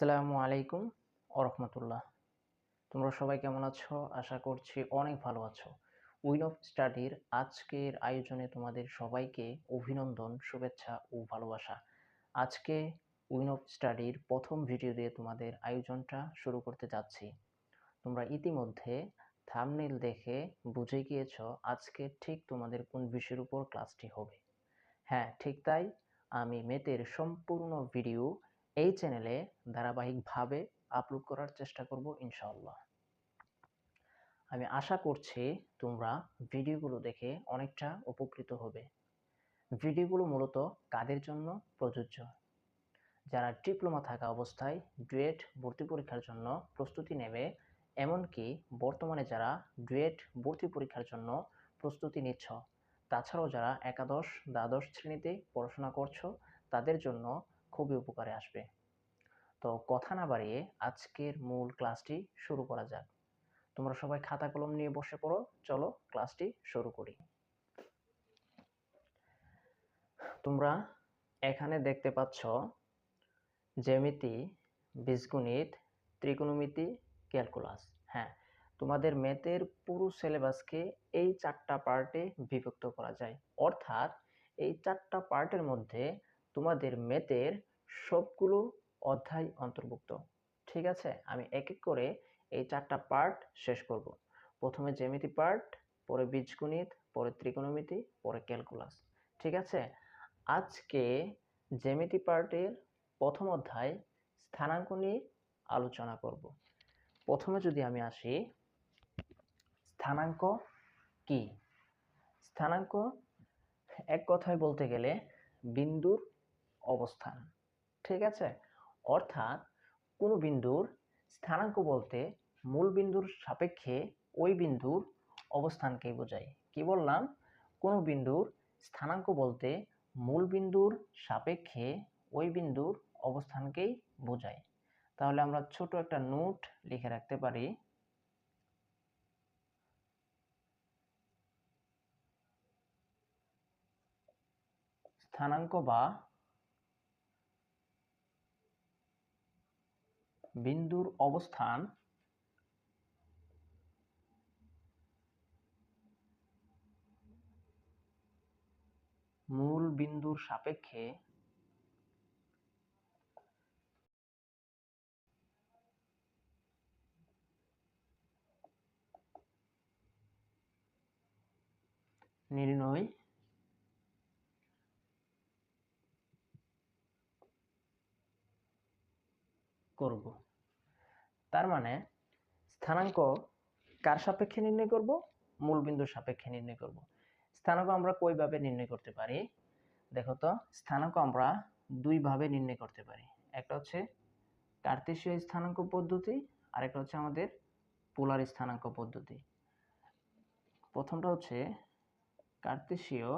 আসসালামু আলাইকুম ওরহমতুল্লাহ। তোমরা সবাই কেমন আছো? আশা করছি অনেক ভালো আছো। উইন অফ স্টাডির আজকের আয়োজনে তোমাদের সবাইকে অভিনন্দন, শুভেচ্ছা ও ভালোবাসা। আজকে উইন অফ স্টাডির প্রথম ভিডিও দিয়ে তোমাদের আয়োজনটা শুরু করতে যাচ্ছি। তোমরা ইতিমধ্যে থাম্বনেইল দেখে বুঝে গিয়েছো আজকে ঠিক তোমাদের কোন বিষয়ের উপর ক্লাসটি হবে। হ্যাঁ, ঠিক তাই। আমি ম্যাথের সম্পূর্ণ ভিডিও এই চ্যানেলে ধারাবাহিকভাবে আপলোড করার চেষ্টা করব ইনশাআল্লাহ। আমি আশা করছি তোমরা ভিডিওগুলো দেখে অনেকটা উপকৃত হবে। ভিডিওগুলো মূলত কাদের জন্য প্রযোজ্য? যারা ডিপ্লোমা থাকা অবস্থায় ডুয়েট ভর্তি পরীক্ষার জন্য প্রস্তুতি নেবে, এমনকি বর্তমানে যারা ডুয়েট ভর্তি পরীক্ষার জন্য প্রস্তুতি নিচ্ছ, তাছাড়াও যারা একাদশ দ্বাদশ শ্রেণীতে পড়াশোনা করছো, তাদের জন্য খুবই উপকারে আসবে। তো কথা না বাড়িয়ে আজকের মূল ক্লাসটি শুরু করা যাক। তোমরা সবাই খাতা কলম নিয়ে বসে পড়ো, চলো ক্লাসটি শুরু করি। তোমরা এখানে দেখতে পাচ্ছ জ্যামিতি, বীজগণিত, ত্রিকোণমিতি, ক্যালকুলাস। হ্যাঁ, তোমাদের ম্যাথের পুরো সিলেবাসকে এই 4টা পার্টে বিভক্ত করা যায়। অর্থাৎ এই 4টা পার্টের মধ্যে তোমাদের ম্যাথের সবগুলো অধ্যায় অন্তর্ভুক্ত। ঠিক আছে, আমি এক এক করে এই 4টা পার্ট শেষ করব। প্রথমে জ্যামিতি পার্ট, পরে বীজগণিত, পরে ত্রিকোণমিতি, পরে ক্যালকুলাস। ঠিক আছে, আজকে জ্যামিতি পার্টের প্রথম অধ্যায় স্থানাঙ্ক নিয়ে আলোচনা করব। প্রথমে যদি আমি আসি, স্থানাঙ্ক কি? স্থানাঙ্ক এক কথায় বলতে গেলে বিন্দুর অবস্থান। ঠিক আছে, অর্থাৎ কোনো বিন্দুর স্থানাঙ্ক বলতে মূল বিন্দুর সাপেক্ষে ওই বিন্দুর অবস্থানকে বোঝায়। কি বললাম? কোনো বিন্দুর স্থানাঙ্ক বলতে মূল বিন্দুর সাপেক্ষে ওই বিন্দুর অবস্থানকেই বোঝায়। তাহলে আমরা ছোট একটা নোট লিখে রাখতে পারি। স্থানাঙ্ক বা বিন্দুর অবস্থান মূল বিন্দুর সাপেক্ষে নির্ণয় করব। তার মানে স্থানাঙ্ক কার সাপেক্ষে নির্ণয় করব? মূল বিন্দুর সাপেক্ষে নির্ণয় করব। স্থানাঙ্ক আমরা কয়ভাবে নির্ণয় করতে পারি? দেখো তো, স্থানাঙ্ক আমরা দুইভাবে নির্ণয় করতে পারি। একটা হচ্ছে কার্তেশীয় স্থানাঙ্ক পদ্ধতি, আর একটা হচ্ছে আমাদের পোলার স্থানাঙ্ক পদ্ধতি। প্রথমটা হচ্ছে কার্তেশীয়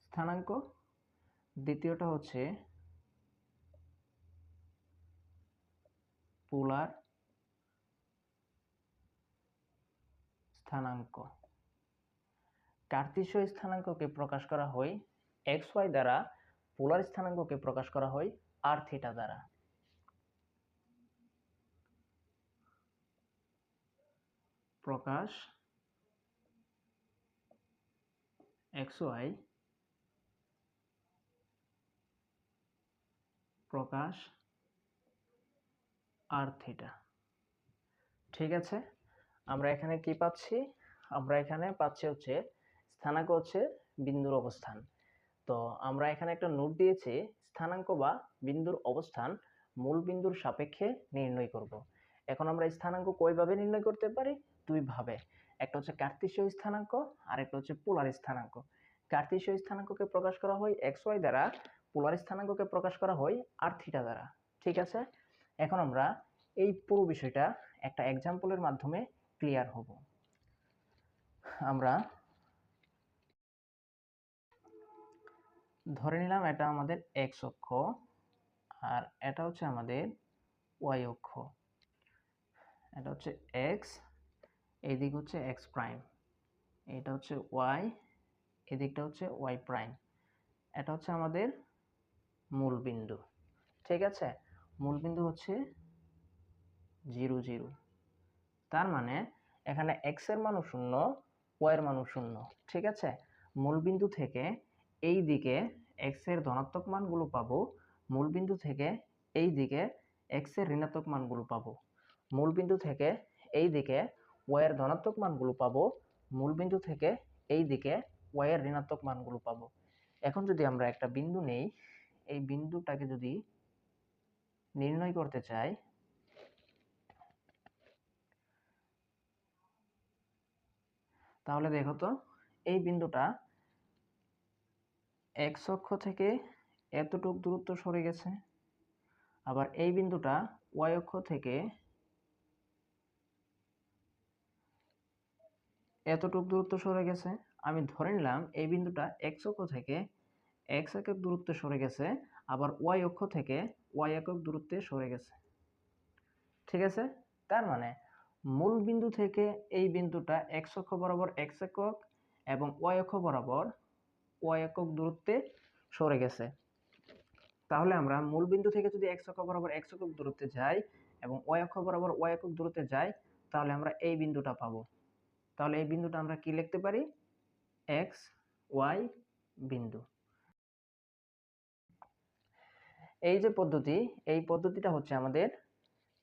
স্থানাঙ্ক, দ্বিতীয়টা হচ্ছে পোলার স্থানাঙ্ক। কার্তেশীয় স্থানাঙ্ককে প্রকাশ করা হয় xy দ্বারা, পোলার স্থানাঙ্ককে প্রকাশ করা হয় r থিটা দ্বারা। প্রকাশ xy, প্রকাশ r থিটা। ঠিক আছে, আমরা এখানে কি পাচ্ছি? আমরা এখানে পাচ্ছি হচ্ছে স্থানাঙ্ক হচ্ছে বিন্দুর অবস্থান। তো আমরা এখানে একটা নোট দিয়েছি, স্থানাঙ্ক বা বিন্দুর অবস্থান মূল বিন্দুর সাপেক্ষে নির্ণয় করব। এখন আমরা স্থানাঙ্ক কয়ভাবে নির্ণয় করতে পারি? দুইভাবে। একটা হচ্ছে কার্তেশীয় স্থানাঙ্ক, আর একটা হচ্ছে পোলার স্থানাঙ্ক। কার্তেশীয় স্থানাঙ্ককে প্রকাশ করা হয় xy দ্বারা, পোলার স্থানাঙ্ককে প্রকাশ করা হয় r থিটা দ্বারা। ঠিক আছে, এখন আমরা এই পুরো বিষয়টা একটা এক্সাম্পলের মাধ্যমে ক্লিয়ার হব। আমরা ধরে নিলাম এটা আমাদের x অক্ষ, আর এটা হচ্ছে আমাদের y অক্ষ। এটা হচ্ছে x, এদিক হচ্ছে x প্রাইম, এটা হচ্ছে y, এদিকটা হচ্ছে y প্রাইম। এটা হচ্ছে আমাদের মূল বিন্দু। ঠিক আছে, মূল বিন্দু হচ্ছে 0 0। তার মানে এখানে x এর মানও 0, y এর মানও 0। ঠিক আছে, মূল বিন্দু থেকে এই দিকে x এর ধনাত্মক মানগুলো পাবো, মূল বিন্দু থেকে এই দিকে x এর ঋণাত্মক মানগুলো পাবো, মূল বিন্দু থেকে এই দিকে y এর ধনাত্মক মানগুলো পাবো, মূল বিন্দু থেকে এই দিকে y এর ঋণাত্মক মানগুলো পাবো। এখন যদি আমরা একটা বিন্দু নেই, এই বিন্দুটাকে যদি নির্ণয় করতে চাই, তাহলে দেখো তো এই বিন্দুটা x অক্ষ থেকে এতটুক দূরত্ব সরে গেছে, আবার এই বিন্দুটা y অক্ষ থেকে এতটুক দূরত্ব সরে গেছে। আমি ধরে নিলাম এই বিন্দুটা x অক্ষ থেকে x একক দূরত্বে সরে গেছে, আবার y অক্ষ থেকে y একক দূরত্বে সরে গেছে। ঠিক আছে, তার মানে মূল বিন্দু থেকে এই বিন্দুটা x অক্ষ বরাবর x একক এবং y অক্ষ বরাবর y একক দূরত্বে সরে গেছে। তাহলে আমরা মূল বিন্দু থেকে যদি x অক্ষ বরাবর x একক দূরত্বে যাই এবং y অক্ষ বরাবর y একক দূরত্বে যাই, তাহলে আমরা এই বিন্দুটা পাবো। তাহলে এই বিন্দুটা আমরা কি লিখতে পারি? x y বিন্দু। এই যে পদ্ধতি, এই পদ্ধতিটা হচ্ছে আমাদের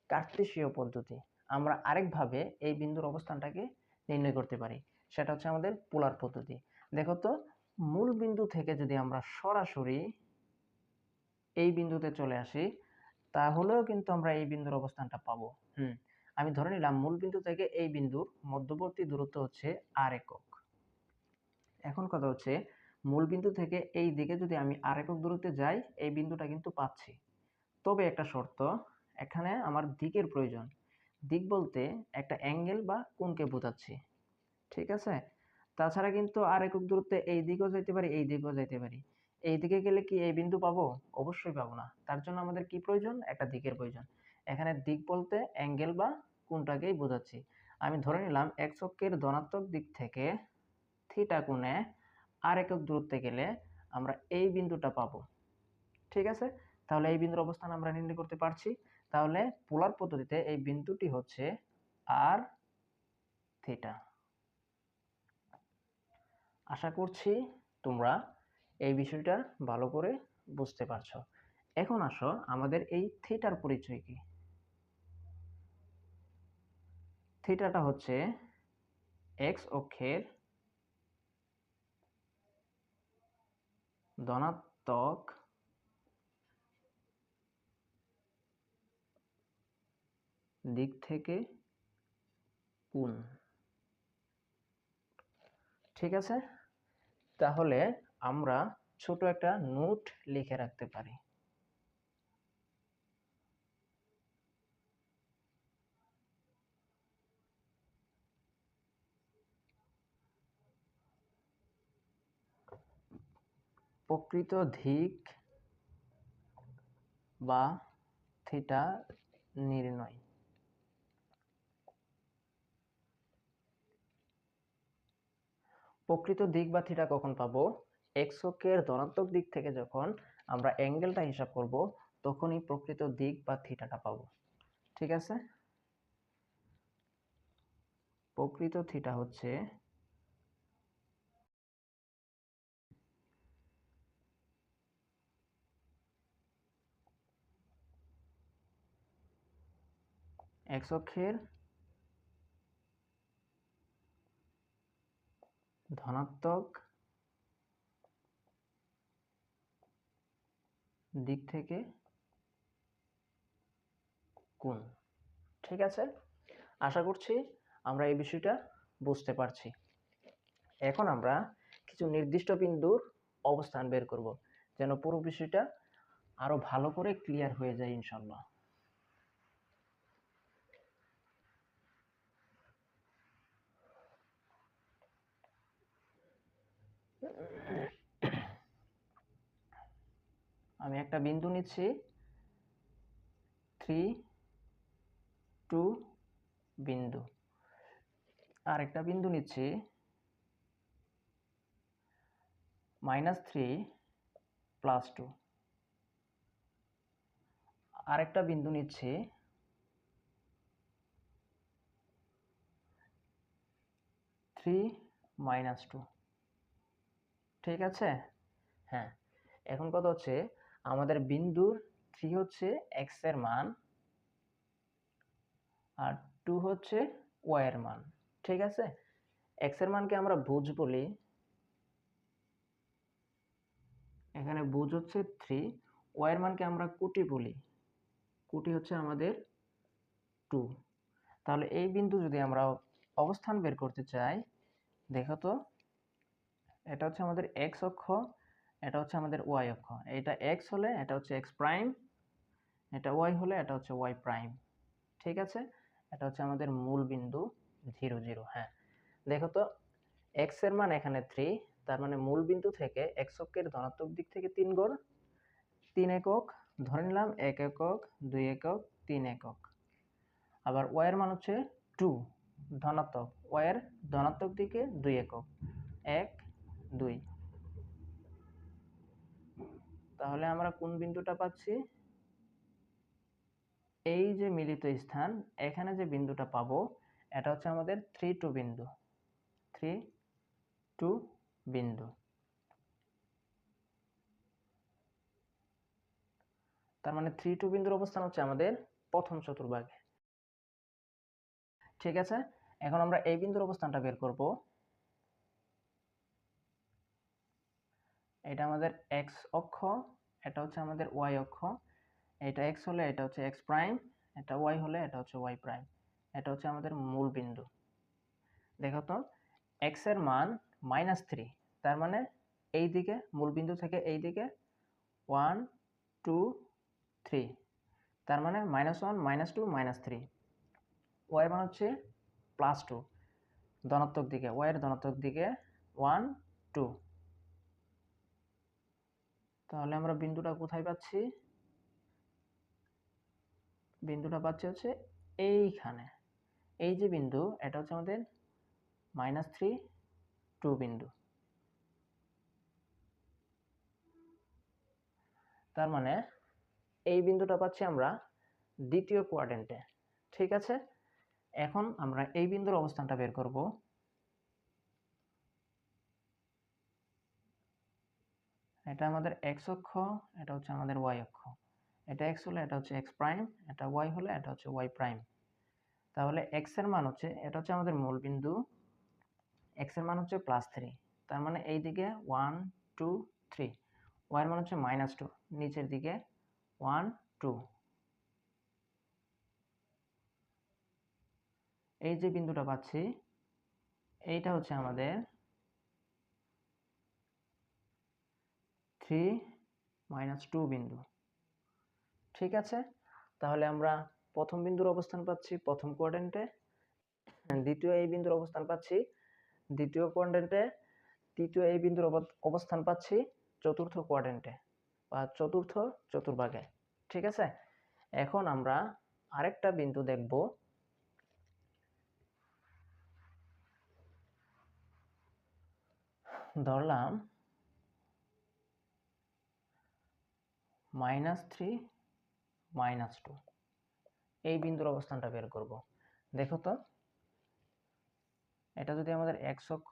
কার্তেশীয় পদ্ধতি। আমরা আরেকভাবে এই বিন্দুর অবস্থানটাকে নির্ণয় করতে পারি, সেটা হচ্ছে আমাদের পোলার পদ্ধতি। দেখো তো, মূল বিন্দু থেকে যদি আমরা সরাসরি এই বিন্দুতে চলে আসি, তাহলেও কিন্তু আমরা এই বিন্দুর অবস্থানটা পাবো। আমি ধরে নিলাম মূল বিন্দু থেকে এই বিন্দুর মধ্যবর্তী দূরত্ব হচ্ছে r একক। এখন কথা হচ্ছে, মূল বিন্দু থেকে এই দিকে যদি আমি r একক দূরত্বে যাই, এই বিন্দুটা কিন্তু পাচ্ছি। তবে একটা শর্ত, এখানে আমার দিকের প্রয়োজন। দিক বলতে একটা অ্যাঙ্গেল বা কোণকে বোঝাচ্ছি। ঠিক আছে, তাছাড়া কিন্তু আর একক দূরত্বে এই দিকেও যাইতে পারি, এই দিকেও যাইতে পারি। এই দিকে গেলে কি এই বিন্দু পাবো? অবশ্যই পাবো না। তার জন্য আমাদের কি প্রয়োজন? একটা দিকের প্রয়োজন। এখানে দিক বলতে অ্যাঙ্গেল বা কোণটাকেই বোঝাচ্ছি। আমি ধরে নিলাম x অক্ষের ধনাত্মক দিক থেকে থিটা কোণে আর একক দূরত্বে গেলে আমরা এই বিন্দুটা পাবো। ঠিক আছে, তাহলে এই বিন্দুর অবস্থান আমরা নির্ণয় করতে পারছি। তাহলে পোলার পদ্ধতিতে এই বিন্দুটি হচ্ছে আর থিটা। আশা করছি তোমরা এই বিষয়টা ভালো করে বুঝতে পারছো। এখন আসো, আমাদের এই থিটার পরিচয় কি? থিটাটা হচ্ছে এক্স অক্ষের ধনাত্মক দিক থেকে কোণ। ঠিক আছে, তাহলে আমরা ছোট একটা নোট লিখে রাখতে পারি। প্রকৃত দিক বা থিটা নির্ণয়। প্রকৃত দিক বা থিটা কখন পাবো? এক্স অক্ষের ধনাত্মক দিক থেকে যখন আমরা অ্যাঙ্গেলটা হিসাব করব, তখনই প্রকৃত দিক বা থিটাটা পাবো। ঠিক আছে, প্রকৃত থিটা হচ্ছে এক্স অক্ষের ধনাত্মক দিক থেকে কোণ। ঠিক আছে, আশা করছি আমরা এই বিষয়টা বুঝতে পারছি। এখন আমরা কিছু নির্দিষ্ট বিন্দুর অবস্থান বের করব, যেন পুরো বিষয়টা আরো ভালো করে ক্লিয়ার হয়ে যায় ইনশাল্লাহ। আমি একটা বিন্দু নিচ্ছি 3 2 বিন্দু, আর একটা বিন্দু নিচ্ছি -3 +2। আরেকটা বিন্দু নিচ্ছি, 3 - 2। ঠিক আছে? হ্যাঁ, এখন কথা হচ্ছে আমাদের বিন্দুর 3 হচ্ছে x এর মান আর 2 হচ্ছে y এর মান। ঠিক আছে? x এর মানকে আমরা বুঝ বলি, এখানে বুঝ হচ্ছে 3, y এর মানকে আমরা কোটি বলি, কোটি হচ্ছে আমাদের 2। তাহলে এই বিন্দু যদি আমরা অবস্থান বের করতে চাই, দেখো তো, এটা হচ্ছে আমাদের x অক্ষ, এটা হচ্ছে আমাদের y অক্ষ। এটা x হলে এটা হচ্ছে x প্রাইম, এটা y হলে এটা হচ্ছে y প্রাইম। ঠিক আছে? এটা হচ্ছে আমাদের মূল বিন্দু 0 0। হ্যাঁ, দেখো তো, x এর মান এখানে 3, তার মানে মূল বিন্দু থেকে x অক্ষের ধনাত্মক দিক থেকে 3 গড়, 3 একক ধরে নিলাম, 1 একক, 2 একক, 3 একক। আবার y এর মান হচ্ছে 2, ধনাত্মক, y এর ধনাত্মক দিকে 2 একক, 1 2। তাহলে আমরা কোন বিন্দুটা পাচ্ছি? এই যে মিলিত স্থান, এখানে যে বিন্দুটা পাবো এটা হচ্ছে আমাদের 3 2 বিন্দু, 3 2 বিন্দু। তার মানে 3 2 বিন্দুর অবস্থান হচ্ছে আমাদের প্রথম চতুর্ভাগে। ঠিক আছে? এখন আমরা এই বিন্দুর অবস্থানটা বের করব। এটা আমাদের x অক্ষ, এটা হচ্ছে আমাদের y অক্ষ। এটা x হলে এটা হচ্ছে x প্রাইম, এটা y হলে এটা হচ্ছে y প্রাইম। এটা হচ্ছে আমাদের মূল বিন্দু। দেখো তো, x এর মান -3, তার মানে এই দিকে, মূল বিন্দু থেকে এই দিকে 1 2 3, তার মানে -1 -2 -3। y এর মান হচ্ছে +2, ধনাত্মক দিকে, y এর ধনাত্মক দিকে 1 2। তাহলে আমরা বিন্দুটা কোথায় পাচ্ছি? বিন্দুটা পাচ্ছি হচ্ছে এইখানে। এই যে বিন্দু, এটা হচ্ছে আমাদের -3 2 বিন্দু। তার মানে এই বিন্দুটা পাচ্ছি আমরা দ্বিতীয় কোয়াড্রেন্টে। ঠিক আছে? এখন আমরা এই বিন্দুর অবস্থানটা বের করব। এটা আমাদের x অক্ষ, এটা হচ্ছে আমাদের y অক্ষ। এটা x হলে এটা হচ্ছে x প্রাইম, এটা y হলে এটা হচ্ছে y প্রাইম। তাহলে x এর মান হচ্ছে, এটা হচ্ছে আমাদের মূল বিন্দু, x এর মান হচ্ছে +3, তার মানে এই দিকে 1 2 3, y এর মান হচ্ছে -2, নিচের দিকে 1 2। এই যে বিন্দুটা পাচ্ছি, এইটা হচ্ছে আমাদের 3 - 2 বিন্দু। ঠিক আছে? তাহলে আমরা প্রথম বিন্দুর অবস্থান পাচ্ছি প্রথম কোয়াড্রেন্টে, দ্বিতীয় এই বিন্দুর অবস্থান পাচ্ছি দ্বিতীয় কোয়াড্রেন্টে, তৃতীয় এই বিন্দুর অবস্থান পাচ্ছি চতুর্থ কোয়াড্রেন্টে বা চতুর্থ চতুর্ভাগে। ঠিক আছে? এখন আমরা আরেকটা বিন্দু দেখব। ধরলাম -3 -2, এই বিন্দুর অবস্থানটা বের করব। দেখো তো, এটা যদি আমাদের x অক্ষ,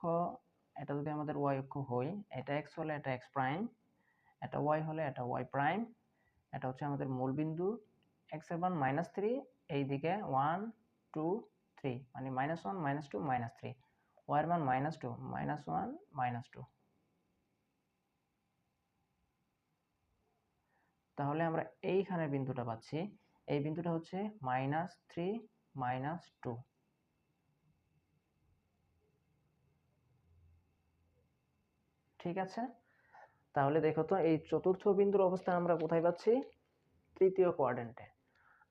এটা যদি আমাদের y অক্ষ হয়, এটা x হলে এটা x প্রাইম, এটা y হলে এটা y প্রাইম। এটা হচ্ছে আমাদের মূল বিন্দু, x এর মান -3, এই দিকে 1 2 3, মানে -1 -2 -3, y এর মান -2 -1 -2। তাহলে আমরা এইখানে বিন্দুটা পাচ্ছি, এই বিন্দুটা হচ্ছে -3 -2। ঠিক আছে? তাহলে দেখো তো, এই চতুর্থ বিন্দুর অবস্থান আমরা কোথায় পাচ্ছি? তৃতীয় কোয়াড্রেন্টে।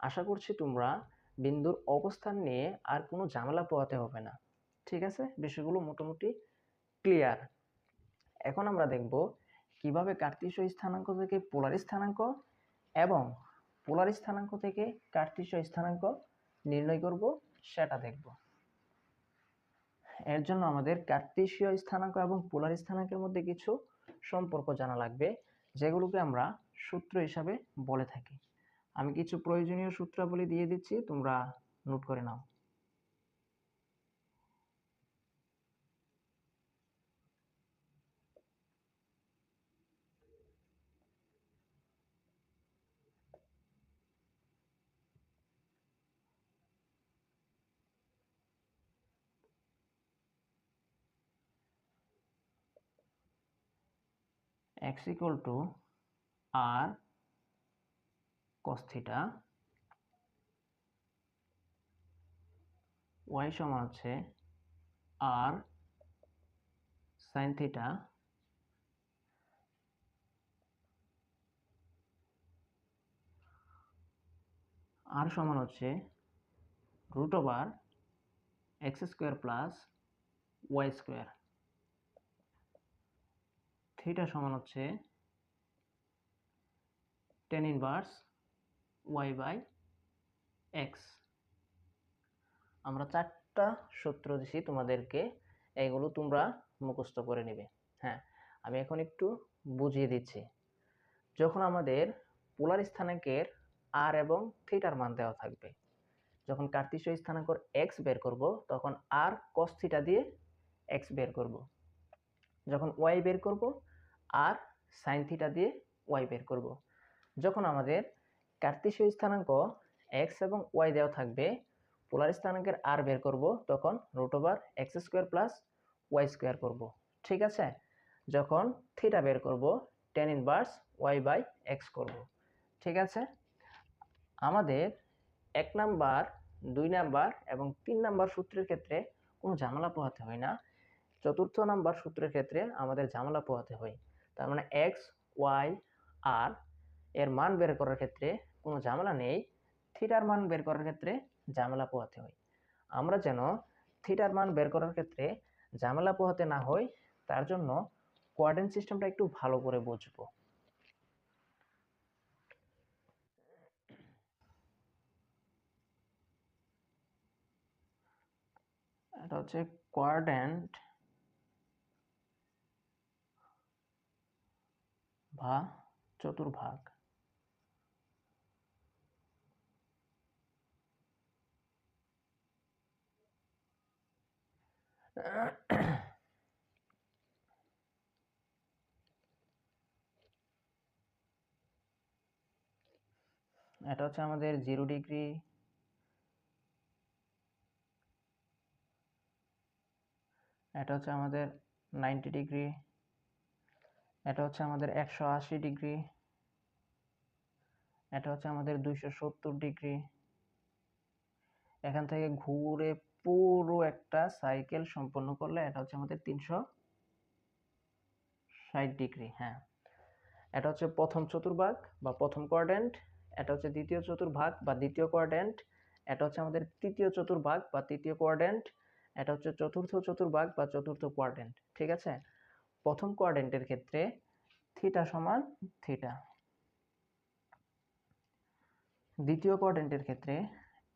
আশা করছি তোমরা বিন্দুর অবস্থান নিয়ে আর কোনো ঝামেলা পোহাতে হবে না। ঠিক আছে? বিষয়গুলো মোটামুটি ক্লিয়ার। এখন আমরা দেখব কিভাবে কার্তেশীয় স্থানাঙ্ক থেকে পোলার স্থানাঙ্ক এবং পোলার স্থানাঙ্ক থেকে কার্তেশীয় স্থানাঙ্ক নির্ণয় করব, সেটা দেখব। এর জন্য আমাদের কার্তেশীয় স্থানাঙ্ক এবং পোলার স্থানাঙ্কের মধ্যে কিছু সম্পর্ক জানা লাগবে। যেগুলোকে আমরা সূত্র হিসাবে বলে থাকি। আমি কিছু প্রয়োজনীয় সূত্রাবলী দিয়ে দিচ্ছি, তোমরা নোট করে নাও। x equal to r cos theta, y সমান হচ্ছে r sin theta, r সমান হচ্ছে root over x square plus y square, theta সমান হচ্ছে tan inverse y by x। আমরা চারটা সূত্র দিছি তোমাদেরকে, এইগুলো তোমরা মুখস্থ করে নিবে। হ্যাঁ, আমি এখন একটু বুঝিয়ে দিচ্ছি। যখন আমাদের পোলার স্থানাঙ্কের r এবং থিটার মান দেওয়া থাকবে, যখন কার্তেশীয় স্থানাঙ্ক x বের করব তখন r cos থিটা দিয়ে x বের করব, যখন y বের করব r sin থিটা দিয়ে y বের করব। যখন আমাদের কার্তেশীয় স্থানাঙ্ক x এবং y দেওয়া থাকবে, পোলার স্থানাঙ্কের r বের করব তখন root over x square plus y square করব। ঠিক আছে? যখন থিটা বের করব tan inverse y by x করব। ঠিক আছে? আমাদের 1 নাম্বার, 2 নাম্বার এবং 3 নাম্বার সূত্রের ক্ষেত্রে কোনো ঝামেলা পোহাতে হয় না। চতুর্থ নাম্বার সূত্রের ক্ষেত্রে আমাদের ঝামেলা পোহাতে হয়। তার মানে x, y, r এর মান বের করার ক্ষেত্রে কোনো ঝামেলা নেই, থিটার মান বের করার ক্ষেত্রে ঝামেলা পোহাতে হয়। আমরা যেন থিটার মান বের করার ক্ষেত্রে ঝামেলা পোহাতে না হয়, তার জন্য কোঅর্ডিনেট সিস্টেমটা একটু ভালো করে বুঝবো। এটা হচ্ছে কোঅর্ডিনেট বা চতুর্ভাগ। এটা হচ্ছে আমাদের 0 ডিগ্রি, এটা হচ্ছে আমাদের 90 ডিগ্রি, এটা হচ্ছে আমাদের 180 ডিগ্রি, এটা হচ্ছে আমাদের 270 ডিগ্রি। এখান থেকে ঘুরে পুরো একটা সাইকেল সম্পন্ন করলে এটা হচ্ছে আমাদের 360 ডিগ্রি। হ্যাঁ, এটা হচ্ছে প্রথম চতুর্ভাগ বা প্রথম কোয়াড্র্যান্ট, এটা হচ্ছে দ্বিতীয় চতুর্ভাগ বা দ্বিতীয় কোয়াড্র্যান্ট, এটা হচ্ছে আমাদের তৃতীয় চতুর্ভাগ বা তৃতীয় কোয়াড্র্যান্ট, এটা হচ্ছে চতুর্থ চতুর্ভাগ বা চতুর্থ কোয়াড্র্যান্ট। ঠিক আছে? প্রথম কোয়াড্র্যান্টের ক্ষেত্রে থিটা সমান থিটা, দ্বিতীয় কোয়াড্র্যান্টের ক্ষেত্রে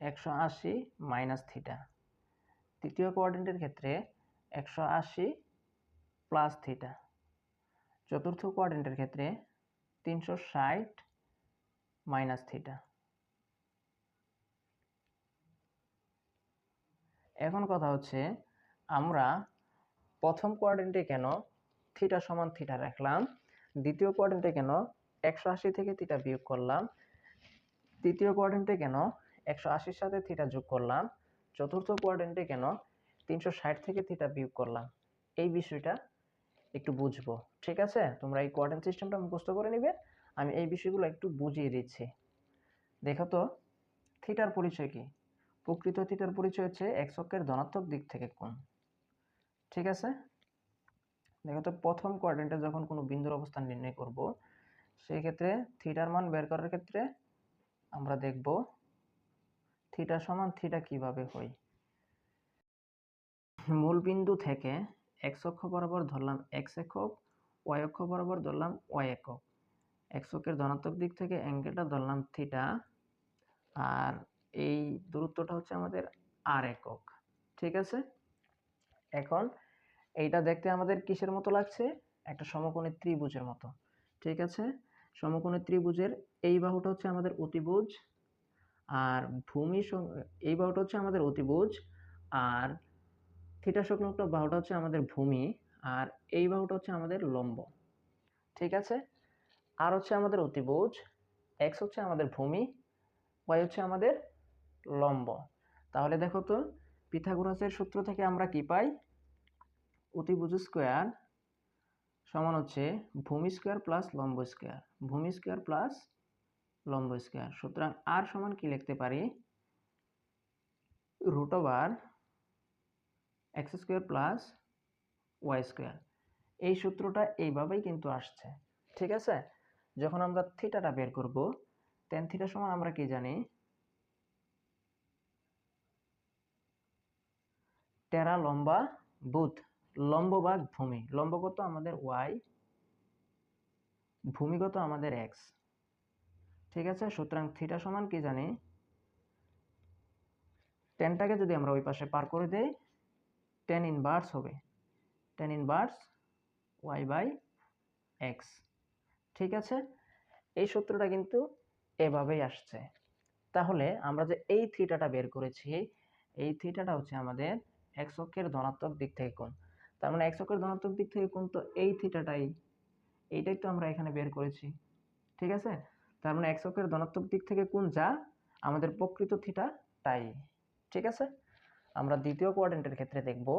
180 মাইনাস থিটা, তৃতীয় কোয়াড্র্যান্টের ক্ষেত্রে 180 প্লাস থিটা, চতুর্থ কোয়াড্র্যান্টের ক্ষেত্রে 360 মাইনাস থিটা। এখন কথা হচ্ছে, আমরা প্রথম কোয়াড্র্যান্টে কেন থিটা সমান থিটা রাখলাম, দ্বিতীয় কোয়াড্র্যান্টে কেন 180 থেকে থিটা বিয়োগ করলাম, তৃতীয় কোয়াড্র্যান্টে কেন 180 সাথে থিটা যোগ করলাম, চতুর্থ কোয়াড্র্যান্টে কেন 360 থেকে থিটা বিয়োগ করলাম, এই বিষয়টা একটু বুঝবো। ঠিক আছে? তোমরা এই কোঅর্ডিনেট সিস্টেমটা মুখস্থ করে নিবে, আমি এই বিষয়গুলো একটু বুঝিয়ে দিচ্ছি। দেখো তো, থিটার পরিচয় কি? প্রকৃত থিটার পরিচয় হচ্ছে এক্স অক্ষের ধনাত্মক দিক থেকে কোণ। ঠিক আছে? দেখো তো, প্রথম কোয়াড্রেন্টে যখন কোনো বিন্দুর অবস্থান নির্ণয় করব, সেই ক্ষেত্রে থিটার মান বের করার ক্ষেত্রে আমরা দেখব থিটা সমান থিটা কিভাবে হয়। মূল বিন্দু থেকে এক্স অক্ষ বরাবর ধরলাম এক্স একক, ওয়াই অক্ষ বরাবর ধরলাম ওয়াই একক, এক্স অক্ষের ধনাত্মক দিক থেকে অ্যাঙ্গেলটা ধরলাম থিটা, আর এই দূরত্বটা হচ্ছে আমাদের আর একক। ঠিক আছে? এখন এইটা দেখতে আমাদের কিসের মতো লাগছে? একটা সমকোণী ত্রিভুজের মতো। ঠিক আছে, সমকোণী ত্রিভুজের এই বাহুটা হচ্ছে আমাদের অতিভুজ, আর এই বাহুটা হচ্ছে আমাদের অতিভুজ, আর থিটা সংলগ্ন বাহুটা হচ্ছে আমাদের ভূমি, আর এই বাহুটা হচ্ছে আমাদের লম্ব। ঠিক আছে, আর হচ্ছে আমাদের অতিভুজ, এক্স হচ্ছে আমাদের ভূমি, ওয়াই হচ্ছে আমাদের লম্ব। তাহলে দেখো তো, পিথাগোরাসের সূত্র থেকে আমরা কি পাই? অতিভুজ স্কোয়ার সমান হচ্ছে ভূমি স্কোয়ার প্লাস লম্ব স্কোয়ার, ভূমি স্কোয়ার প্লাস লম্ব স্কোয়ার। সুতরাং আর সমান কি লিখতে পারি? Root over x square plus y square. এই সূত্রটা এইভাবেই কিন্তু আসছে। ঠিক আছে, যখন আমরা থিটাটা বের করব, tan থিটা সমান আমরা কি জানি? টেরা লম্বা বুথ, লম্ব ভাগ ভূমি, লম্ব কত আমাদের ওয়াই, ভূমিগত আমাদের এক্স। ঠিক আছে, সুতরাং থিটা সমান কি জানি? টেনটাকে যদি আমরা ওই পাশে পার করে দেই, টেন ইনভার্স হবে, tan inverse y by x. ঠিক আছে, এই সূত্রটা কিন্তু এভাবেই আসছে। তাহলে আমরা যে এই থিটাটা বের করেছি, এই থিটাটা হচ্ছে আমাদের এক্স অক্ষের ধনাত্মক দিক থেকে কোণ। তার মানে এক্স অক্ষের ধনাত্মক দিক থেকে কোণ তো এই থিটাটাই, এইটাই তো আমরা এখানে বের করেছি। ঠিক আছে, তার মানে এক্স অক্ষের ধনাত্মক দিক থেকে কোণ যা, আমাদের প্রকৃত থিটা তাই। ঠিক আছে, আমরা দ্বিতীয় কোয়াড্রেন্টের ক্ষেত্রে দেখব।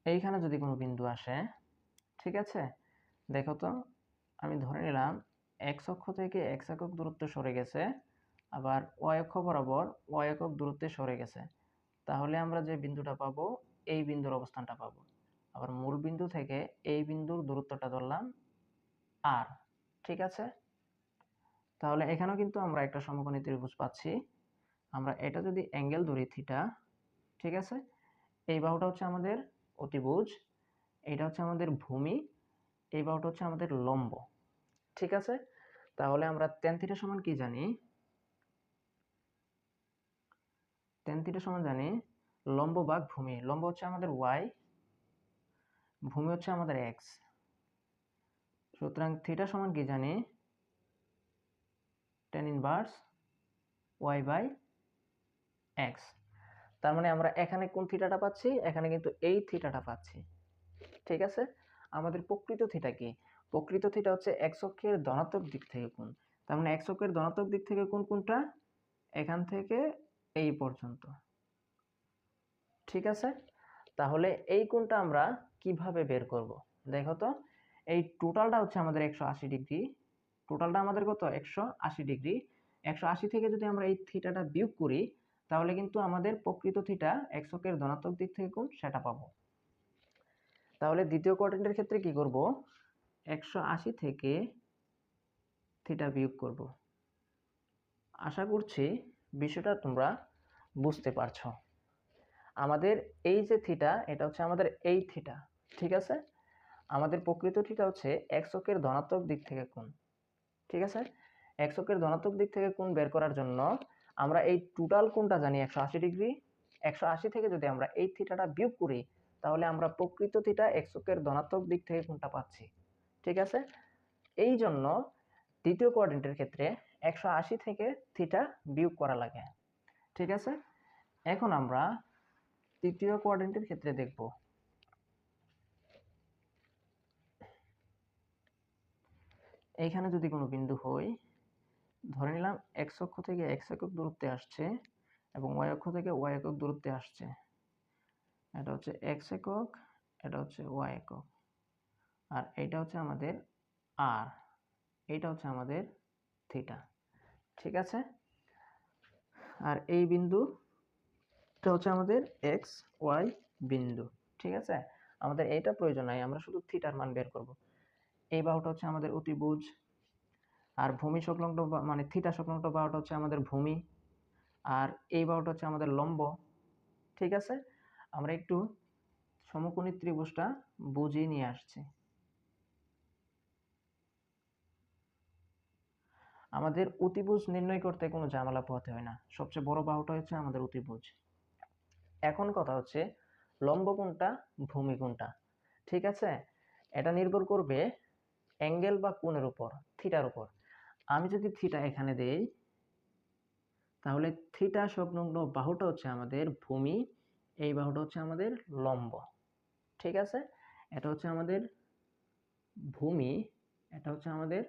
এইখানে যদি কোনো বিন্দু আসে, ঠিক আছে, দেখো তো, আমি ধরে নিলাম এক্স অক্ষ থেকে এক্স একক দূরত্ব সরে গেছে, আবার ওয়াই অক্ষ বরাবর ওয়াই একক দূরত্বে সরে গেছে। তাহলে আমরা যে বিন্দুটা পাবো, এই বিন্দুর অবস্থানটা পাবো। আবার মূল বিন্দু থেকে এই বিন্দুর দূরত্বটা ধরলাম আর। ঠিক আছে, তাহলে এখানেও কিন্তু আমরা একটা সমকোণী ত্রিভুজ পাচ্ছি। আমরা এটা যদি অ্যাঙ্গেল ধরি থিটা, ঠিক আছে, এই বাহুটা হচ্ছে আমাদের অতিভুজ, এটা হচ্ছে আমাদের ভূমি, এই বাহুটা হচ্ছে আমাদের লম্ব। ঠিক আছে, তাহলে আমরা tan থিটা সমান কি জানি? tan থিটা সমান জানি লম্ব ভাগ ভূমি, লম্ব হচ্ছে আমাদের y, ভূমি হচ্ছে আমাদের x। সুতরাং থিটা সমান কি জানি? tan inverse y by x। তার মানে আমরা এখানে কোন থিটাটা পাচ্ছি? এখানে কিন্তু এই থিটাটা পাচ্ছি। ঠিক আছে, আমাদের প্রকৃত থিটা কি? প্রকৃত থিটা হচ্ছে x অক্ষের ধনাত্মক দিক থেকে কোণ। তার মানে x অক্ষের ধনাত্মক দিক থেকে কোণ কোনটা? এখান থেকে এই পর্যন্ত। ঠিক আছে, তাহলে এই কোণটা আমরা কিভাবে বের করব? দেখো তো, এই টোটালটা হচ্ছে আমাদের 180 ডিগ্রি, টোটালটা আমাদের কত? 180 ডিগ্রি। 180 থেকে যদি আমরা এই থিটাটা বিয়োগ করি, তাহলে কিন্তু আমাদের প্রকৃত থিটা এক্স অক্ষের ধনাত্মক দিক থেকে কোণ সেটা পাবো। তাহলে দ্বিতীয় কোয়াড্রেন্টের ক্ষেত্রে কি করব? 180 থেকে থিটা বিয়োগ করব। আশা করছি বিষয়টা তোমরা বুঝতে পারছো। আমাদের এই যে থিটা, এটা হচ্ছে আমাদের এই থিটা। ঠিক আছে, আমাদের প্রকৃত থিটা হচ্ছে এক্স অক্ষের ধনাত্মক দিক থেকে কোণ। ঠিক আছে, এক্স অক্ষের ধনাত্মক দিক থেকে কোণ বের করার জন্য আমরা এই টোটাল কোণটা জানি 180 ডিগ্রি। 180 থেকে যদি আমরা এই থিটাটা বিয়োগ করি, তাহলে আমরা প্রকৃত থিটা এক্স অক্ষের ধনাত্মক দিক থেকে কোণটা পাচ্ছি। ঠিক আছে, এই জন্য দ্বিতীয় কোয়াড্রেন্টের ক্ষেত্রে 180 থেকে থিটা বিয়োগ করা লাগে। ঠিক আছে, এখন আমরা তৃতীয় কোয়াড্রেন্টের ক্ষেত্রে দেখব। এইখানে যদি কোনো বিন্দু হয়, ধরে নিলাম এক্স অক্ষ থেকে এক্স একক দূরত্বে আসছে এবং ওয়াই অক্ষ থেকে ওয়াই একক দূরত্বে আসছে। এটা হচ্ছে এক্স একক, এটা হচ্ছে ওয়াই একক, আর এইটা হচ্ছে আমাদের আর, এইটা হচ্ছে আমাদের থিটা। ঠিক আছে, আর এই বিন্দুটা হচ্ছে আমাদের এক্স ওয়াই বিন্দু। ঠিক আছে, আমাদের এইটা প্রয়োজন নাই, আমরা শুধু থিটার মান বের করব। এই বাহুটা হচ্ছে আমাদের অতিভুজ, আর ভূমি সংলগ্ন মানে থিটা সংলগ্ন বাহুটা হচ্ছে আমাদের ভূমি, আর এই বাহুটা হচ্ছে আমাদের লম্ব। ঠিক আছে, আমরা একটু সমকোণী ত্রিভুজটা বুঝিয়ে নিয়ে আসছি। আমাদের অতিভুজ নির্ণয় করতে কোনো ঝামেলা পোহাতে হয় না, সবচেয়ে বড় বাহুটা হচ্ছে আমাদের অতিভুজ। এখন কথা হচ্ছে লম্ব কোনটা, ভূমি কোনটা। ঠিক আছে, এটা নির্ভর করবে অ্যাঙ্গেল বা কোণের উপর, থিটার উপর। আমি যদি থিটা এখানে দেই, তাহলে থিটা সংলগ্ন বাহুটা হচ্ছে আমাদের ভূমি, এই বাহুটা হচ্ছে আমাদের লম্ব। ঠিক আছে, এটা হচ্ছে আমাদের ভূমি, এটা হচ্ছে আমাদের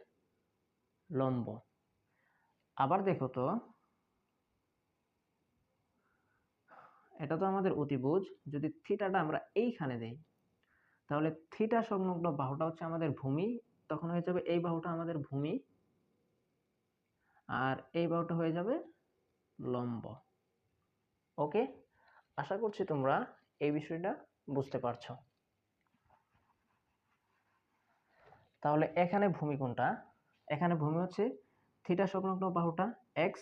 লম্ব। আবার দেখো তো, এটা তো আমাদের অতিভুজ, যদি থিটাটা আমরা এইখানে দেই, তাহলে থিটা সংলগ্ন বাহুটা হচ্ছে আমাদের ভূমি, তখন হয়ে যাবে এই বাহুটা আমাদের ভূমি, আর এই বাহুটা হয়ে যাবে লম্ব। ওকে, আশা করছি তোমরা এই বিষয়টা বুঝতে পারছো। তাহলে এখানে ভূমি কোনটা, এখানে ভূমি হচ্ছে থিটা সংলগ্ন বাহুটা এক্স,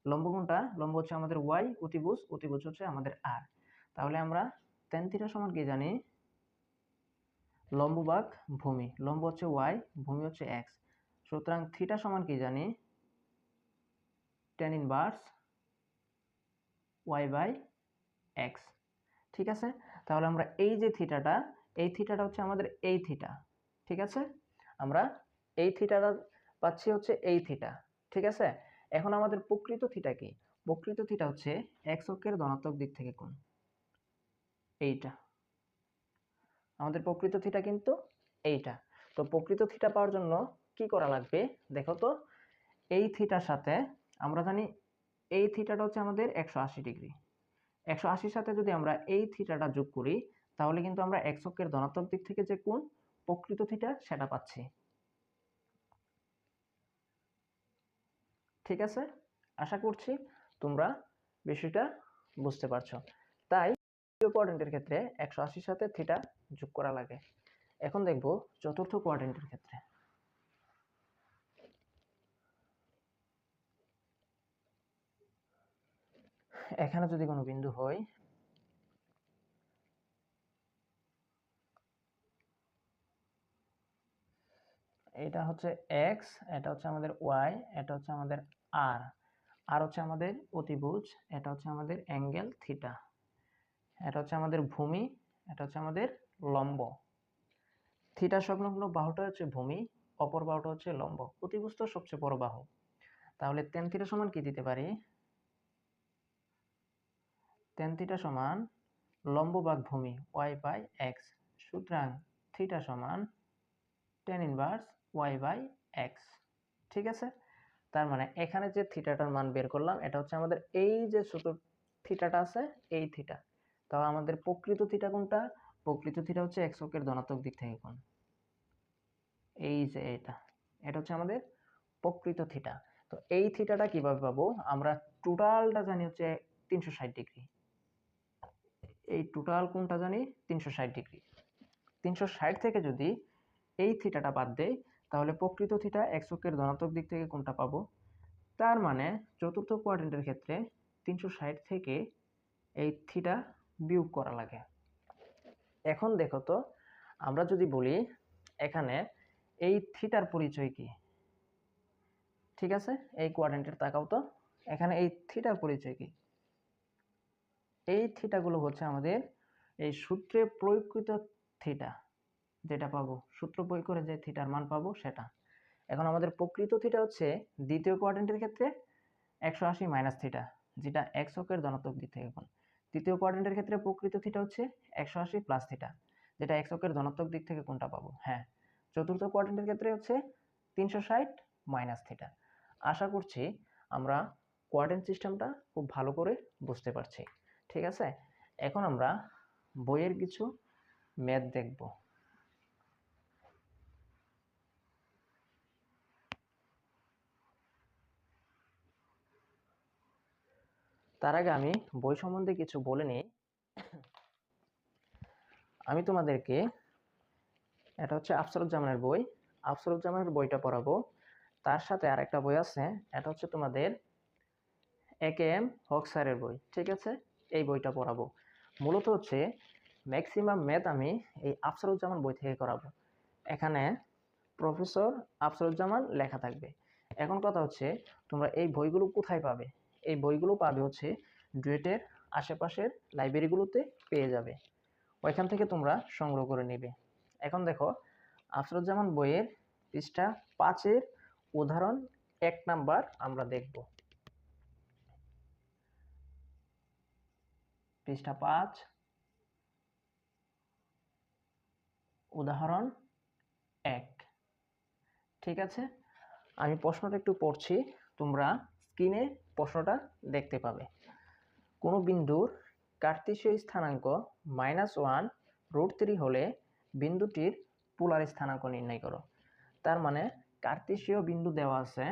লম্ব কোনটা, লম্ব হচ্ছে আমাদের ওয়াই, অতিভুজ, অতিভুজ হচ্ছে আমাদের আর। তাহলে আমরা tan থিটা সমান কি জানি, লম্ব ভাগ ভূমি, লম্ব হচ্ছে ওয়াই, ভূমি হচ্ছে এক্স, সুতরাং থিটা সমান কি জানি, tan inverse y by x. ঠিক আছে, তাহলে আমরা এই যে থিটাটা, এই থিটাটা হচ্ছে আমাদের এই থিটা। ঠিক আছে, আমরা এই থিটাটা পাচ্ছি হচ্ছে এই থিটা। ঠিক আছে, এখন আমাদের প্রকৃত থিটা কি, প্রকৃত থিটা হচ্ছে এক্স অক্ষের ধনাত্মক দিক থেকে কোণ, এইটা আমাদের প্রকৃত থিটা, কিন্তু এইটা। তো প্রকৃত থিটা পাওয়ার জন্য কি করা লাগবে, দেখো তো, এই থিটার সাথে আমরা জানি এই থিটাটা হচ্ছে আমাদের 180 ডিগ্রি, 180 সাথে যদি আমরা এই থিটাটা যোগ করি, তাহলে কিন্তু আমরা এক্স অক্ষের ধনাত্মক দিক থেকে যে কোণ প্রকৃত থিটা সেটা পাচ্ছি। ঠিক আছে, আশা করছি তোমরা বিষয়টা বুঝতে পারছো। তাই তৃতীয় কোয়াড্রেন্টের ক্ষেত্রে 180 সাথে থিটা যোগ করা লাগে। এখন দেখব চতুর্থ কোয়াড্রেন্টের ক্ষেত্রে। এখানে যদি কোনো বিন্দু হয়, এটা হচ্ছে এক্স, এটা হচ্ছে আমাদের ওয়াই, এটা হচ্ছে আমাদের আর, আর হচ্ছে আমাদের অতিভুজ, এটা হচ্ছে আমাদের অ্যাঙ্গেল থিটা, এটা হচ্ছে আমাদের ভূমি, এটা হচ্ছে আমাদের লম্ব। থিটা সংলগ্ন বাহুটা হচ্ছে ভূমি, অপর বাহুটা হচ্ছে লম্ব, অতিভুজ তো সবচেয়ে বড় বাহু। তাহলে tan থিটা সমান কি দিতে পারি, tan থিটা সমান লম্ব ভাগ ভূমি y বাই x, সুতরাং থিটা সমান tan inverse y by x। ঠিক আছে, তার মানে এখানে যে থিটাটার মান বের করলাম, এটা হচ্ছে আমাদের এই যে ছোট থিটাটা আছে, এই থিটা। তাও আমাদের প্রকৃত থিটা কোনটা, প্রকৃত থিটা হচ্ছে x অক্ষের ধনাত্মক দিক থেকে কোণ, এই যে এটা, এটা হচ্ছে আমাদের প্রকৃত থিটা। তো এই থিটাটা কিভাবে পাবো, আমরা টোটালটা জানি হচ্ছে 360 ডিগ্রি, এই টোটাল কোণটা জানি 360 ডিগ্রি। 360 থেকে যদি এই থিটাটা বাদ দেই, তাহলে প্রকৃত থিটা এক্স অক্ষের ধনাত্মক দিক থেকে কোণটা পাবো। তার মানে চতুর্থ কোয়াড্রেন্টের ক্ষেত্রে 360 থেকে এই থিটা বিয়োগ করা লাগে। এখন দেখো তো, আমরা যদি বলি এখানে এই থিটার পরিচয় কি, ঠিক আছে, এই কোয়াড্রেন্টের তাকাও তো, এখানে এই থিটার পরিচয় কি, এই থিটাগুলো হচ্ছে আমাদের এই সূত্রে প্রয়োগকৃত থিটা, যেটা পাবো সূত্র প্রয়োগ করে যে থিটার মান পাবো সেটা। এখন আমাদের প্রকৃত থিটা হচ্ছে দ্বিতীয় কোয়াড্রেন্টের ক্ষেত্রে 180 মাইনাস থিটা, যেটা এক্স অক্ষের ধনাত্মক দিক থেকে কোণ। তৃতীয় কোয়াড্রেন্টের ক্ষেত্রে প্রকৃত থিটা হচ্ছে 180 প্লাস থিটা, যেটা এক্স অক্ষের ধনাত্মক দিক থেকে কোণটা পাবো। হ্যাঁ, চতুর্থ কোয়াড্রেন্টের ক্ষেত্রে হচ্ছে 360 মাইনাস থিটা। আশা করছি আমরা কোয়াড্রেন্ট সিস্টেমটা খুব ভালো করে বুঝতে পারছি। ঠিক আছে, এখন আমরা বইয়ের কিছু ম্যাথ দেখব। তার আগে আমি বই সম্বন্ধে কিছু বলে নিই। আমি তোমাদেরকে, এটা হচ্ছে আফসারুজ্জামানের বই, আফসারুজ্জামানের বইটা পড়াবো। তার সাথে আরেকটা বই আছে, এটা হচ্ছে তোমাদের AKM হক স্যারের বই। ঠিক আছে, এই বইটা পড়াবো। মূলত হচ্ছে ম্যাক্সিমাম ম্যাথ আমি এই আফসারুজ্জামান বই থেকে করাবো। এখানে প্রফেসর আফসারুজ্জামান লেখা থাকবে। এখন কথা হচ্ছে তোমরা এই বইগুলো কোথায় পাবে? এই বইগুলো পাবে হচ্ছে ডুয়েটের আশেপাশের লাইব্রেরিগুলোতে পেয়ে যাবে, ওইখান থেকে তোমরা সংগ্রহ করে নেবে। এখন দেখো আফরোজ্জামান বইয়ের পৃষ্ঠা 5-এর উদাহরণ 1 নাম্বার আমরা দেখব। পৃষ্ঠা 5 উদাহরণ 1। ঠিক আছে, আমি প্রশ্নটা একটু পড়ছি, তোমরা স্ক্রিনে প্রশ্নটা দেখতে পাবে। কোনো বিন্দুর কার্তেশীয় স্থানাঙ্ক -1√3 হলে বিন্দুটির পোলার স্থানাঙ্ক নির্ণয় করো। তার মানে কার্তেশীয় বিন্দু দেওয়া আছে,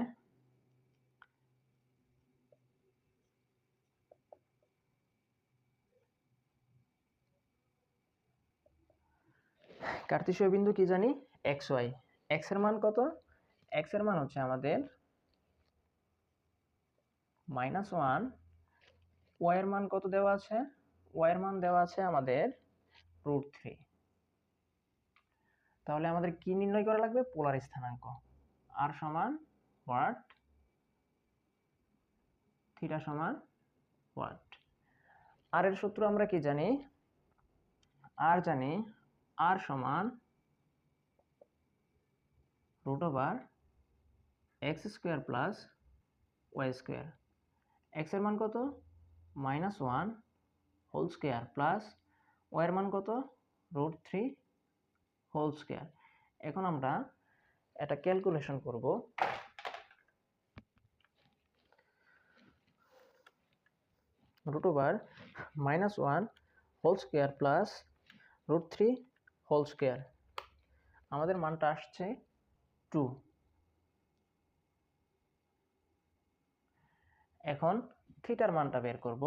কার্তেশীয় বিন্দু কি জানি xy, x এর মান কত? x এর মান হচ্ছে আমাদের -1, y এর মান কত দেওয়া আছে? y এর মান দেওয়া আছে আমাদের √3। তাহলে আমাদের কি নির্ণয় করা লাগবে? পোলার স্থানাঙ্ক। r সমান হোয়াট, থিটা সমান হোয়াট। r এর সূত্র আমরা কি জানি? r জানি r সমান √x² প্লাস y²। x এর মান কত? -1 হোল স্কয়ার প্লাস y এর মান কত? √3 হোল স্কয়ার। এখন আমরা এটা ক্যালকুলেশন করব। √(-1 whole square plus √3 whole square, আমাদের মানটা আসছে 2। এখন থিটার মানটা বের করব।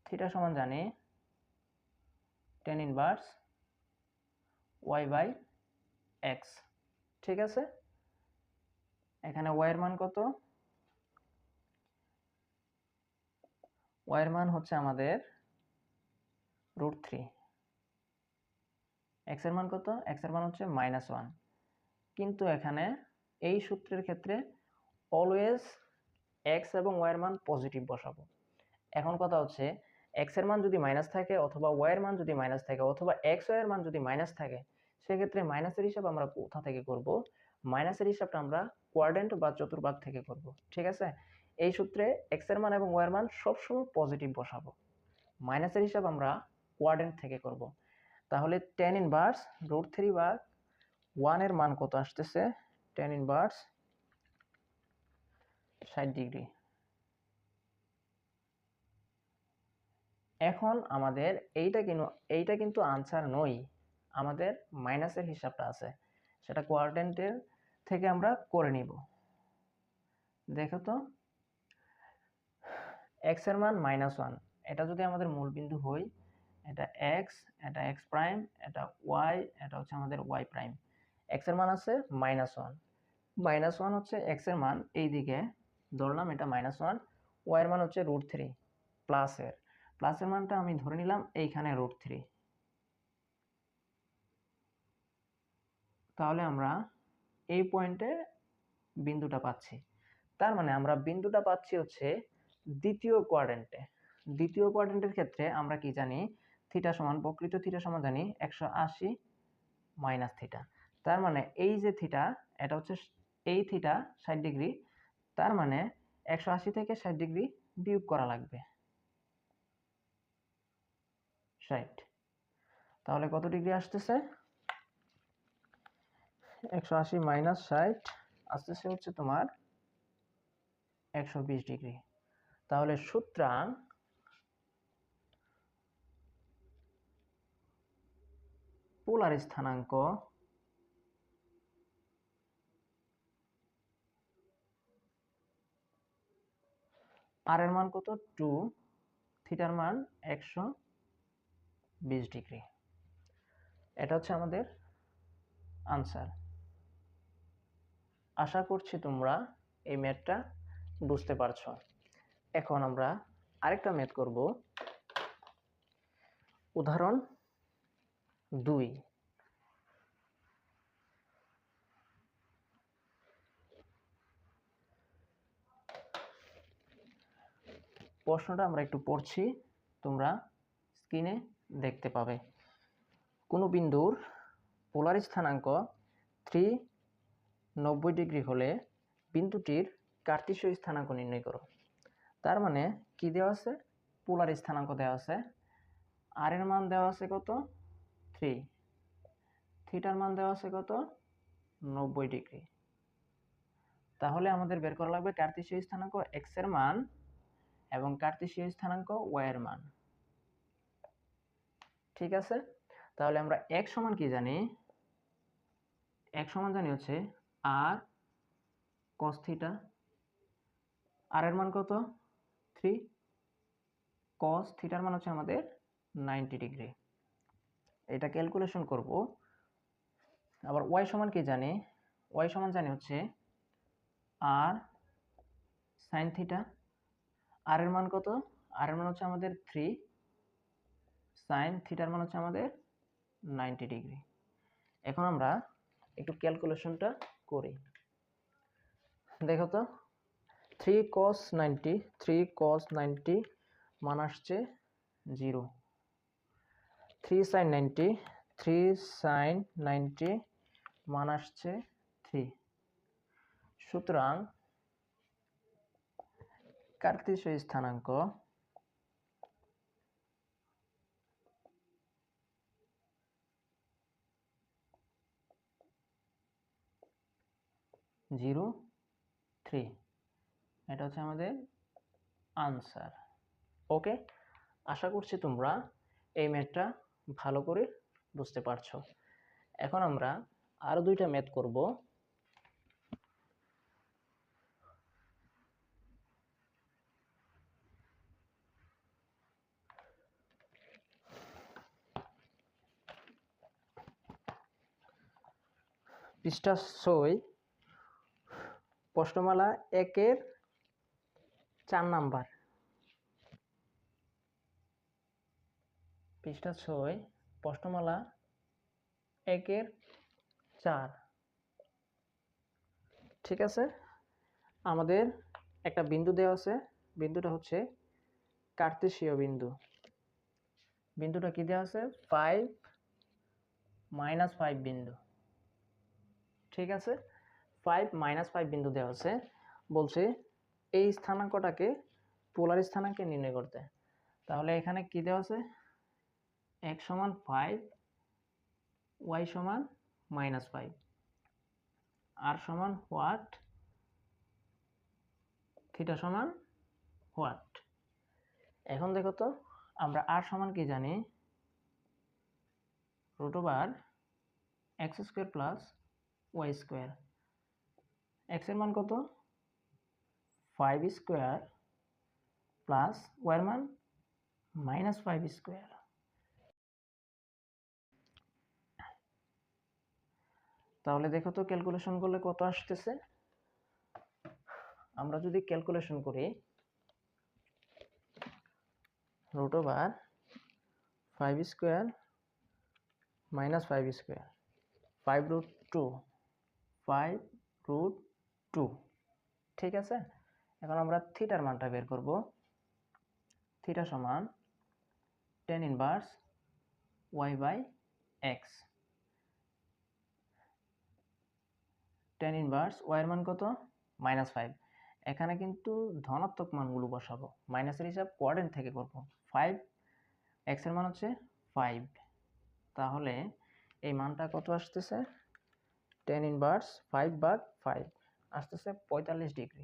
থিটা সমান জানি tan ইনভার্স y/x। ঠিক আছে, এখানে y এর মান কত? y এর মান হচ্ছে আমাদের √3। x এর মান কত? x এর মান হচ্ছে -1। কিন্তু এখানে এই সূত্রের ক্ষেত্রে অলওয়েজ x এবং y এর মান পজিটিভ বসাবো। এখন কথা হচ্ছে x এর মান যদি মাইনাস থাকে অথবা y এর মান যদি মাইনাস থাকে অথবা x y এর মান যদি মাইনাস থাকে, সেক্ষেত্রে মাইনাসের হিসাব আমরা কোথা থেকে করব? মাইনাসের হিসাবটা আমরা কোয়াড্র্যান্ট বা চতুর্ভাগ থেকে করব। ঠিক আছে, এই সূত্রে x এর মান এবং y এর মান সবসময় পজিটিভ বসাবো, মাইনাসের হিসাব আমরা কোয়াড্র্যান্ট থেকে করব। তাহলে tan ইনভার্স √3/1 এর মান কত আসতেছে? tan inverse 60 degree. এখন আমাদের এইটা কিন্তু আনসার নয়, আমাদের মাইনাসের হিসাবটা আছে, সেটা কোয়াড্র্যান্টের থেকে আমরা করে নিব। দেখো তো, x এর মান -1, এটা যদি আমাদের মূল বিন্দু হয়, এটা x, এটা x প্রাইম, এটা y, এটা হচ্ছে আমাদের y প্রাইম। x এর মান আছে -1, -1 হচ্ছে x এর মান, এই দিকে ধরলাম এটা -1, y এর মান হচ্ছে √3, প্লাসের মানটা আমি ধরে নিলাম এইখানে √3। তাহলে আমরা এই পয়েন্টে বিন্দুটা পাচ্ছি। তার মানে আমরা বিন্দুটা পাচ্ছি হচ্ছে দ্বিতীয় কোয়াড্র্যান্টে। দ্বিতীয় কোয়াড্র্যান্টের ক্ষেত্রে আমরা কি জানি? থিটা সমান, বক্রীয় থিটা সমান জানি 180 মাইনাস থিটা। তার মানে এই যে থিটা, এটা হচ্ছে এই থিটা 60 ডিগ্রি, তার মানে 180 থেকে 60 ডিগ্রি বিয়োগ করা লাগবে 60। তাহলে কত ডিগ্রি আসতেছে? 180 মাইনাস 60 আসতেছে হচ্ছে তোমার 120 ডিগ্রি। তাহলে সুতরাং পোলার স্থানাঙ্ক আর এর মান কত? 2, থিটার মান 120 ডিগ্রি। এটা হচ্ছে আমাদের আনসার। আশা করছি তোমরা এই ম্যাথটা বুঝতে পারছো। এখন আমরা আরেকটা ম্যাথ করব, উদাহরণ 2। প্রশ্নটা আমরা একটু পড়ছি, তোমরা স্ক্রিনে দেখতে পাবে। কোনো বিন্দুর পোলার স্থানাঙ্ক 390 ডিগ্রি হলে বিন্দুটির কার্তেশীয় স্থানাঙ্ক নির্ণয় করো। তার মানে কি দেওয়া আছে? পোলার স্থানাঙ্ক দেওয়া আছে, আর এর মান দেওয়া আছে কত? 3, থিটার মান দেওয়া আছে কত? 90 ডিগ্রি। তাহলে আমাদের বের করা লাগবে কার্তেশীয় স্থানাঙ্ক x এর মান এবং কার্তেশীয় স্থানাঙ্ক y এর মান। ঠিক আছে, তাহলে আমরা x সমান কি জানি? x সমান জানি হচ্ছে r cos থিটা, আর এর মান কত? 3, cos থিটার মান হচ্ছে আমাদের 90 ডিগ্রি। এটা ক্যালকুলেশন করব। আবার y সমান কি জানি? y সমান জানি হচ্ছে r sin থিটা, আর এর মান কত? আর এর মান হচ্ছে আমাদের 3, sin থিটার মান হচ্ছে আমাদের 90 ডিগ্রি। এখন আমরা একটু ক্যালকুলেশনটা করি। দেখো তো, 3 cos 90 মান আসছে 0, 3 sin 90 মান আসছে 3। সুতরাং কার্তেশীয় স্থানাঙ্ক জিরো 3, এটা হচ্ছে আমাদের আনসার। ওকে, আশা করছি তোমরা এই ম্যাথটা ভালো করে বুঝতে পারছো। এখন আমরা আরো দুইটা ম্যাথ করব। পৃষ্ঠা 6, প্রশ্নমালা 1-এর 4 নাম্বার। পৃষ্ঠা 6, প্রশ্নমালা 1-এর 4। ঠিক আছে, আমাদের একটা বিন্দু দেওয়া আছে, বিন্দুটা হচ্ছে কার্তেশীয় বিন্দু। বিন্দুটা কি দেওয়া আছে? 5, -5 বিন্দু। ঠিক আছে, 5, -5 বিন্দু দেওয়া আছে, বলছে এই স্থানাঙ্কটাকে পোলার স্থানাঙ্কে নির্ণয় করতে। তাহলে এখানে কি দেওয়া আছে? x সমান 5, y সমান -5, r সমান হোয়াট, থিটা সমান হোয়াট। এখন দেখো তো, আমরা r সমান কি জানি? √x² + y²। x এর মান কত? 5² প্লাস y এর মান -5²। তাহলে দেখো তো ক্যালকুলেশন করলে কত আসতেছে? আমরা যদি ক্যালকুলেশন করি, √5² -5², 5√2, 5√2। ঠিক আছে, এখন আমরা থিটার মানটা বের করব। থিটা সমান tan inverse y/x। tan inverse y এর মান কত? -5। এখানে কিন্তু ধনাত্মক মানগুলো বসাবো, মাইনাসের হিসাব কোয়াড্রেন্ট থেকে করব। 5, x এর মান হচ্ছে 5, তাহলে এই মানটা কত আসতেছে? tan ইনভার্স 5/5 আসতেছে 45 ডিগ্রি।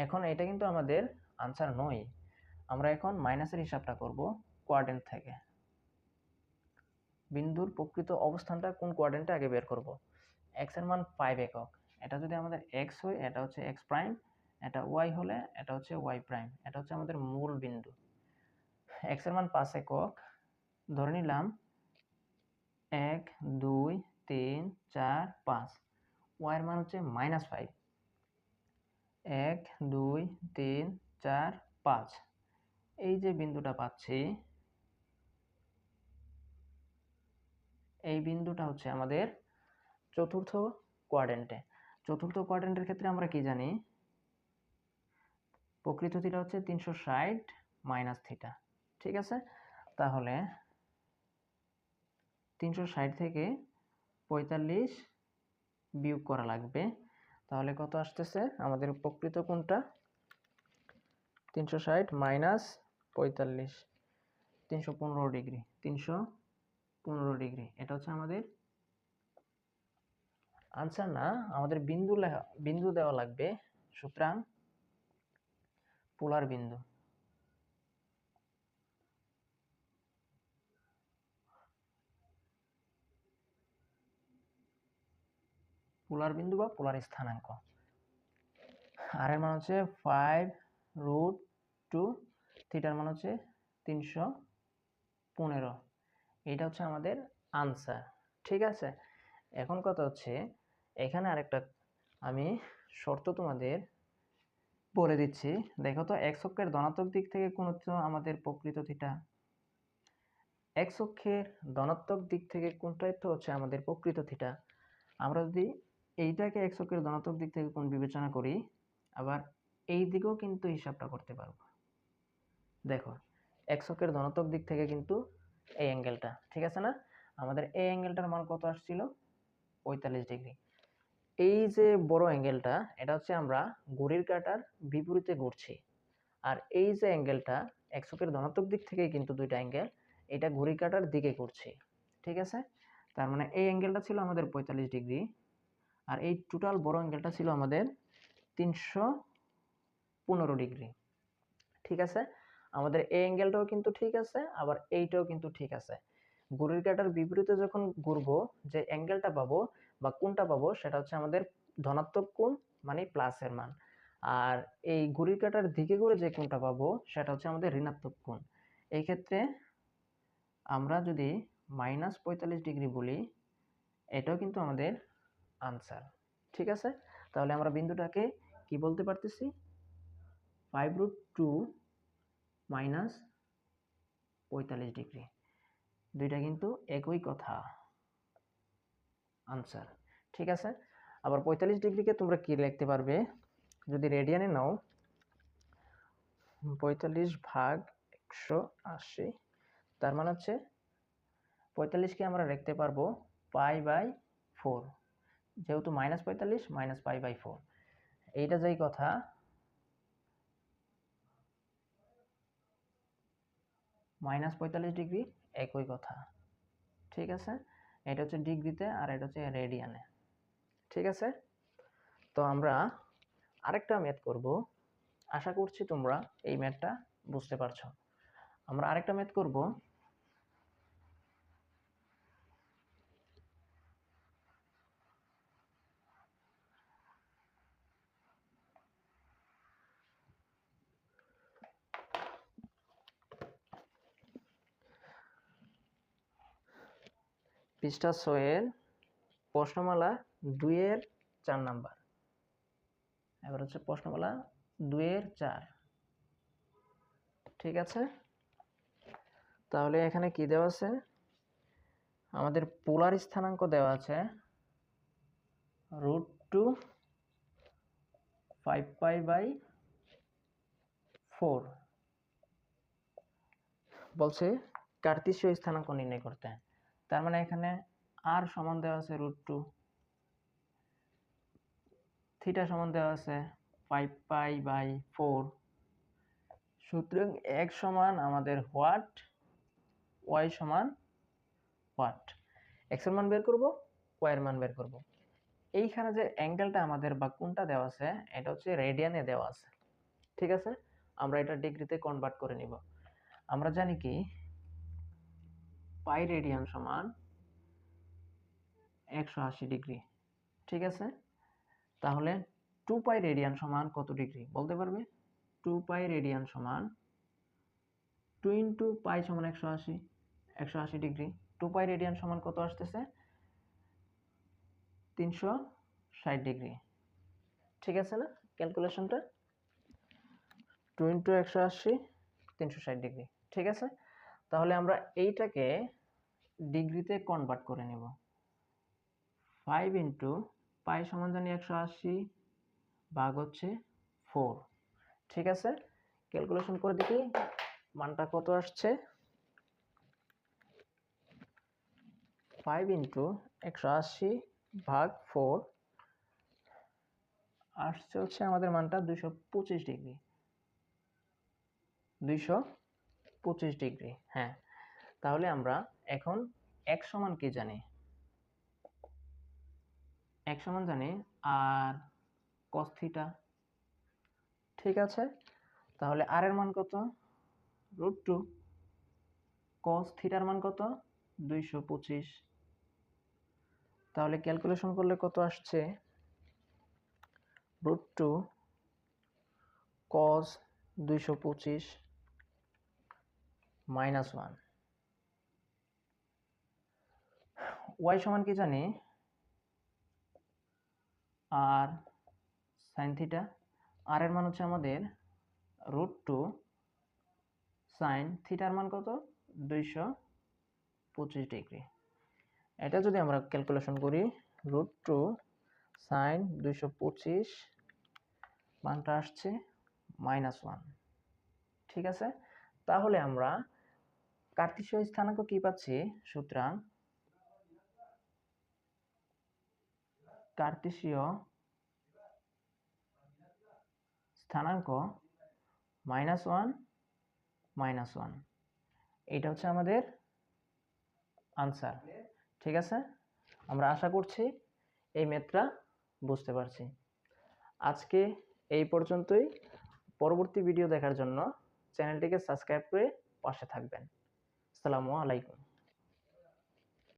এখন এটা কিন্তু আমাদের আনসার নয়, আমরা এখন মাইনাসের হিসাবটা করব কোয়াড্রেন্ট থেকে। বিন্দুর প্রকৃত অবস্থানটা কোন কোয়াড্রেন্টে আগে বের করব। x এর মান 5 একক, এটা যদি আমাদের x হয় এটা হচ্ছে x প্রাইম, এটা y হলে এটা হচ্ছে y প্রাইম, এটা হচ্ছে আমাদের মূল বিন্দু। x এর মান 5 একক, ধরে নিলাম 1, 2, 3, 4, 5। y এর মান হচ্ছে -5, 1, 2, 3, 4, 5। এই যে বিন্দুটা পাচ্ছি, এই বিন্দুটা হচ্ছে আমাদের চতুর্থ কোয়াড্রেন্টে। চতুর্থ কোয়াড্রেন্টের ক্ষেত্রে আমরা কি জানি, প্রকৃত থিটা হচ্ছে 360 মাইনাস থিটা। ঠিক আছে, তাহলে 360 থেকে 45 বিয়োগ করা লাগবে। তাহলে কত আসতেছে আমাদের প্রকৃত কোণটা? 360 মাইনাস 45, 315 ডিগ্রি। 315 ডিগ্রি, এটা হচ্ছে আমাদের আনসার না, আমাদের বিন্দু দেওয়া লাগবে। সুতরাং পোলার বিন্দু, পোলার বিন্দু বা পোলার স্থানাঙ্ক। আর এর মান হচ্ছে 5√2, থিটার মান হচ্ছে 315। এইটা হচ্ছে আমাদের আনসার। ঠিক আছে, এখন কথা হচ্ছে এখানে আরেকটা আমি শর্ত তোমাদের বলে দিচ্ছি। দেখো তো, এক্স অক্ষের ধনাত্মক দিক থেকে কোন হচ্ছে আমাদের প্রকৃত থিটা? এক্স অক্ষের ধনাত্মক দিক থেকে কোনটাই তো হচ্ছে আমাদের প্রকৃত থিটা। আমরা যদি এইটাকে এক্স অক্ষের ধনাত্মক দিক থেকে কোণ বিবেচনা করি, আবার এই দিকেও কিন্তু হিসাবটা করতে পারবো। দেখো, এক্স অক্ষের ধনাত্মক দিক থেকে কিন্তু এই অ্যাঙ্গেলটা, ঠিক আছে না? আমাদের এই অ্যাঙ্গেলটার মান কত আসছিল? 45 ডিগ্রি। এই যে বড় অ্যাঙ্গেলটা, এটা হচ্ছে আমরা ঘড়ির কাঁটার বিপরীতে ঘুরছি। আর এই যে অ্যাঙ্গেলটা, এক্স অক্ষের ধনাত্মক দিক থেকে কিন্তু দুইটা অ্যাঙ্গেল, এটা ঘড়ির কাঁটার দিকে ঘুরছে। ঠিক আছে, তার মানে এই অ্যাঙ্গেলটা ছিল আমাদের 45 ডিগ্রি, আর এই টোটাল বড় অ্যাঙ্গেলটা ছিল আমাদের 315 ডিগ্রি। ঠিক আছে, আমাদের এই অ্যাঙ্গেলটাও কিন্তু ঠিক আছে, আবার এইটাও কিন্তু ঠিক আছে। ঘড়ির কাঁটার বিপরীতে যখন ঘুরবো, যে অ্যাঙ্গেলটা পাবো বা কোণটা পাবো, সেটা হচ্ছে আমাদের ধনাত্মক কোণ, মানে প্লাসের মান। আর এই ঘড়ির কাঁটার দিকে ঘুরে যে কোণটা পাবো, সেটা হচ্ছে আমাদের ঋণাত্মক কোণ। এই ক্ষেত্রে আমরা যদি -45 ডিগ্রি বলি, এটাও কিন্তু আমাদের আনসার। ঠিক আছে, তাহলে আমরা বিন্দুটাকে কি বলতে পারতেছি? 5√2 মাইনাস 45 ডিগ্রি, দুইটা কিন্তু একই কথা, আনসার। ঠিক আছে, আবার 45 ডিগ্রিকে তোমরা কি লিখতে পারবে? যদি রেডিয়ানে নাও, 45/180, তার মানে হচ্ছে 45কে আমরা লিখতে পারবো π/4, যেহেতু -45 - π/4। এইটা যেই কথা, -45 ডিগ্রি একই কথা। ঠিক আছে, এটা হচ্ছে ডিগ্রিতে আর এটা হচ্ছে রেডিয়ানে। ঠিক আছে, তো আমরা আরেকটা ম্যাথ করব। আশা করছি তোমরা এই ম্যাথটা বুঝতে পারছো। আমরা আরেকটা ম্যাথ করব। পৃষ্ঠা 6-এর প্রশ্নমালা 2-এর 4 নাম্বার। এবার হচ্ছে প্রশ্নমালা 2-এর 4। ঠিক আছে, তাহলে এখানে কি দেওয়া আছে? আমাদের পোলার স্থানাঙ্ক দেওয়া আছে √2 5π/4। বলছে কার্তেশীয় স্থানাঙ্ক নির্ণয় করতে। তার মানে এখানে আর সমান দেওয়া আছে √2, থিটা সমান দেওয়া আছে 5π/4। সুতরাং x সমান আমাদের হোয়াট, y সমান হোয়াট। x এর মান বের করব, y এর মান বের করব। এইখানে যে অ্যাঙ্গেলটা আমাদের বা কোণটা দেওয়া আছে, এটা হচ্ছে রেডিয়ানে দেওয়া আছে। ঠিক আছে, আমরা এটা ডিগ্রিতে কনভার্ট করে নিব। আমরা জানি কি, পাই রেডিয়ান সমান 180 ডিগ্রি। ঠিক আছে, তাহলে 2π রেডিয়ান সমান কত ডিগ্রি বলতে পারবে? 2π রেডিয়ান সমান 2 × π সমান 180, 180 ডিগ্রি। 2π রেডিয়ান সমান কত আসতেছে? 360 ডিগ্রি। ঠিক আছে না ক্যালকুলেশনটা? 2 × 180, 360 ডিগ্রি। ঠিক আছে, তাহলে আমরা এইটাকে ডিগ্রিতে কনভার্ট করে নেব। 5 × পাই সমান জানি 180 ভাগ হচ্ছে 4। ঠিক আছে, ক্যালকুলেশন করে দেখি মানটা কত আসছে। 5 ইন্টু 180 ভাগ 4 আসছে হচ্ছে আমাদের মানটা 225 ডিগ্রি। 225 ডিগ্রি, হ্যাঁ। তাহলে আমরা এখন x সমান কি জানি? x সমান জানি আর cos থিটা। ঠিক আছে, তাহলে r এর মান কত? √2। cos থিটার মান কত? 225। তাহলে ক্যালকুলেশন করলে কত আসছে? √2 cos 225 মাইনাস 1। y সমান কি জানি? আর sin থিটা। r এর মান হচ্ছে আমাদের √2 sin থিটার মান কত? 225 ডিগ্রি। এটা যদি আমরা ক্যালকুলেশন করি, √2 sin 225 মানটা আসছে -1। ঠিক আছে, তাহলে আমরা কার্তেশীয় স্থানাঙ্ক কি পাচ্ছি? সুতরাং কার্তেশীয় স্থানাঙ্ক -1 -1, এটা হচ্ছে আমাদের আনসার। ঠিক আছে, আমরা আশা করছি এই ম্যাথটা বুঝতে পারছি। আজকে এই পর্যন্তই। পরবর্তী ভিডিও দেখার জন্য চ্যানেলটিকে সাবস্ক্রাইব করে পাশে থাকবেন। আসসালামু আলাইকুম।